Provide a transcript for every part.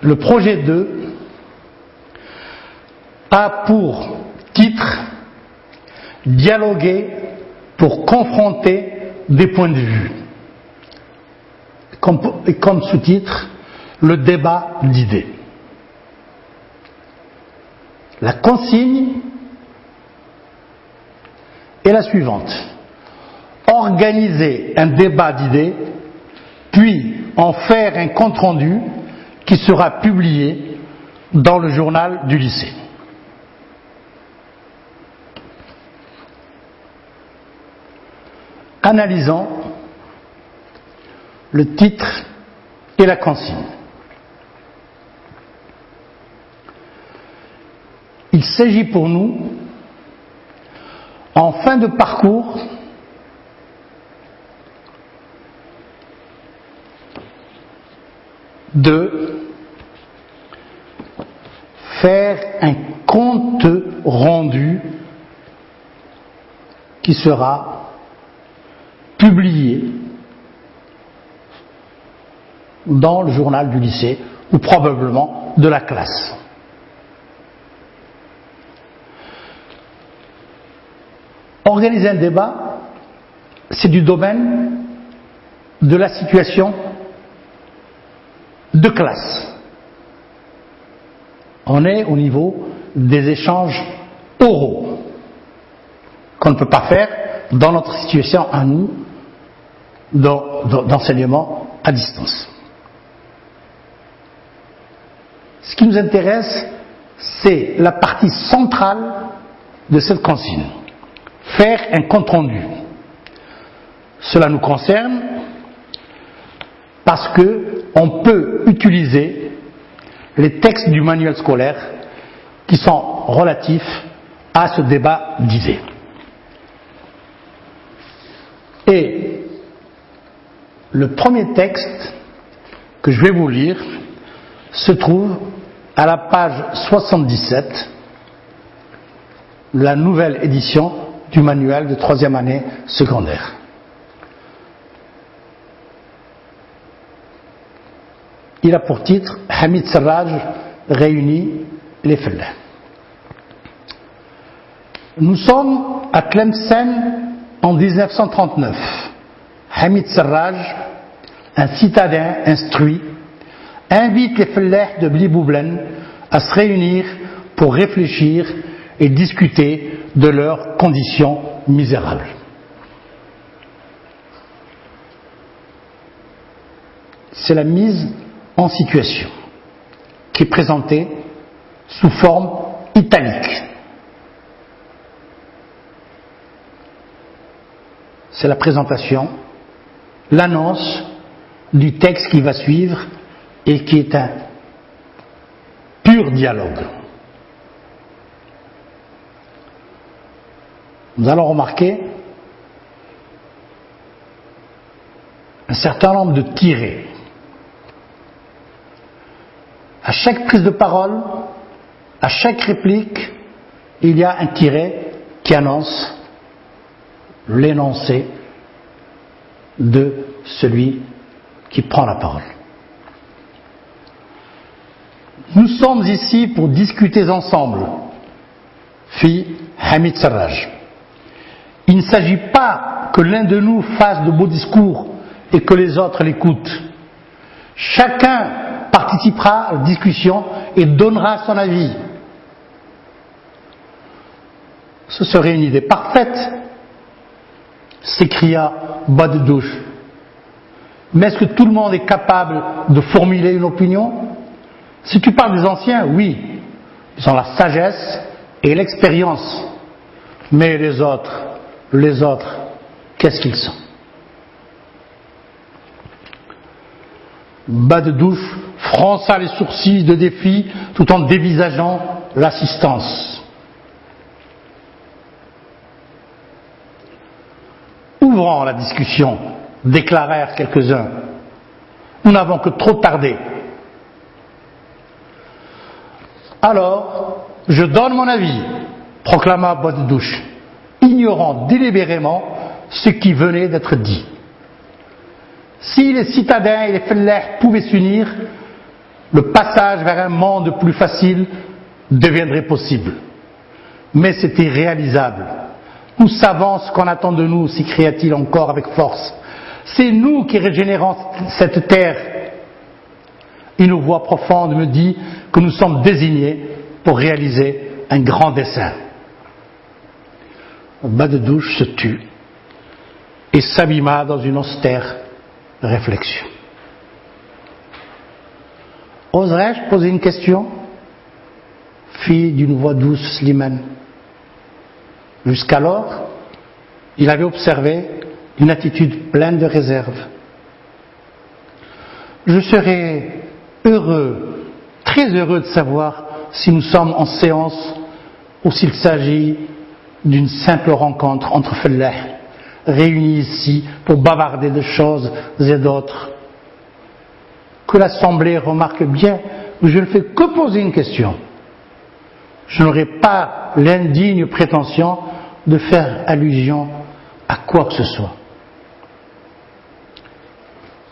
Le projet 2 a pour titre « Dialoguer pour confronter des points de vue » et comme sous-titre « Le débat d'idées ». La consigne est la suivante: organiser un débat d'idées, puis en faire un compte-rendu qui sera publié dans le journal du lycée. Analysons le titre et la consigne. Il s'agit pour nous, en fin de parcours, de faire un compte rendu qui sera publié dans le journal du lycée ou probablement de la classe. Organiser un débat, c'est du domaine de la situation de classe. On est au niveau des échanges oraux qu'on ne peut pas faire dans notre situation à nous d'enseignement à distance. Ce qui nous intéresse, c'est la partie centrale de cette consigne: faire un compte-rendu. Cela nous concerne parce qu'on peut utiliser les textes du manuel scolaire qui sont relatifs à ce débat d'idées. Et le premier texte que je vais vous lire se trouve à la page 77 de la nouvelle édition du manuel de 3e année secondaire. Il a pour titre Hamid Serraj réunit les Fellahs. Nous sommes à Tlemcen en 1939. Hamid Serraj, un citadin instruit, invite les Fellahs de Bliboublen à se réunir pour réfléchir et discuter de leurs conditions misérables. C'est la mise en situation qui est présentée sous forme italique. C'est la présentation, l'annonce du texte qui va suivre et qui est un pur dialogue. Nous allons remarquer un certain nombre de tirets. À chaque prise de parole, à chaque réplique, il y a un tiret qui annonce l'énoncé de celui qui prend la parole. Nous sommes ici pour discuter ensemble, fit Hamid Serraj. Il ne s'agit pas que l'un de nous fasse de beaux discours et que les autres l'écoutent. Chacun participera à la discussion et donnera son avis. Ce serait une idée parfaite, s'écria Badedouche. Mais est-ce que tout le monde est capable de formuler une opinion? Si tu parles des anciens, oui, ils ont la sagesse et l'expérience. Mais les autres, qu'est-ce qu'ils sont? Badedouche fronça les sourcils de défi tout en dévisageant l'assistance. Ouvrons la discussion, déclarèrent quelques-uns. Nous n'avons que trop tardé. Alors, je donne mon avis, proclama Badedouche, ignorant délibérément ce qui venait d'être dit. Si les citadins et les Fellahs pouvaient s'unir, le passage vers un monde plus facile deviendrait possible. Mais c'est irréalisable. Nous savons ce qu'on attend de nous, s'écria-t-il encore avec force. C'est nous qui régénérons cette terre. Une voix profonde me dit que nous sommes désignés pour réaliser un grand dessein. Badedouche se tut et s'abîma dans une austère réflexion. Oserais-je poser une question? Fit d'une voix douce Slimane. Jusqu'alors, il avait observé une attitude pleine de réserve. Je serais heureux, très heureux de savoir si nous sommes en séance ou s'il s'agit d'une simple rencontre entre fellah, réunis ici pour bavarder de choses et d'autres. Que l'Assemblée remarque bien que je ne fais que poser une question. Je n'aurai pas l'indigne prétention de faire allusion à quoi que ce soit.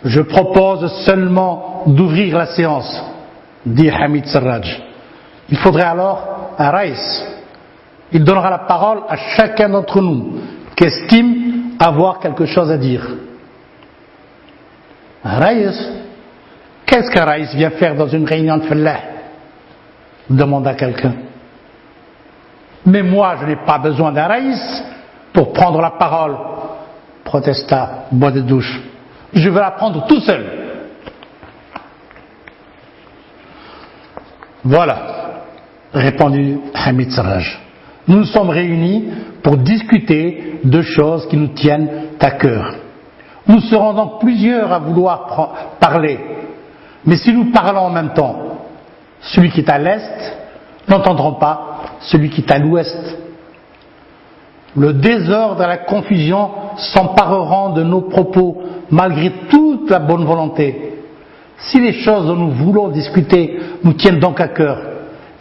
Je propose seulement d'ouvrir la séance, dit Hamid Sarraj. Il faudrait alors un raïs. Il donnera la parole à chacun d'entre nous qui estime avoir quelque chose à dire. Un raïs? Qu'est-ce qu'un raïs vient faire dans une réunion de fellah? Demanda quelqu'un. Mais moi, je n'ai pas besoin d'un raïs pour prendre la parole, protesta Badedouche. Je vais la prendre tout seul. Voilà, répondit Hamid Sarraj. Nous nous sommes réunis pour discuter de choses qui nous tiennent à cœur. Nous serons donc plusieurs à vouloir parler. Mais si nous parlons en même temps, celui qui est à l'est n'entendront pas celui qui est à l'ouest. Le désordre et la confusion s'empareront de nos propos malgré toute la bonne volonté. Si les choses dont nous voulons discuter nous tiennent donc à cœur,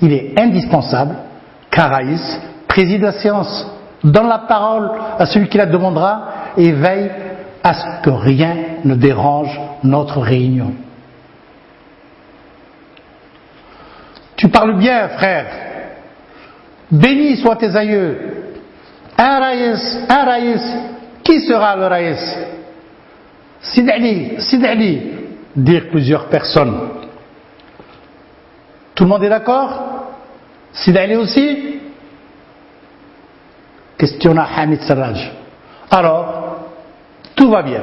il est indispensable qu'un raïs préside la séance, donne la parole à celui qui la demandera et veille à ce que rien ne dérange notre réunion. Tu parles bien, frère. Béni soient tes aïeux. Un raïs. Qui sera le raïs? Sid Ali, dirent plusieurs personnes. Tout le monde est d'accord? Sid Ali aussi? Questionna Hamid Sarraj. Alors, tout va bien.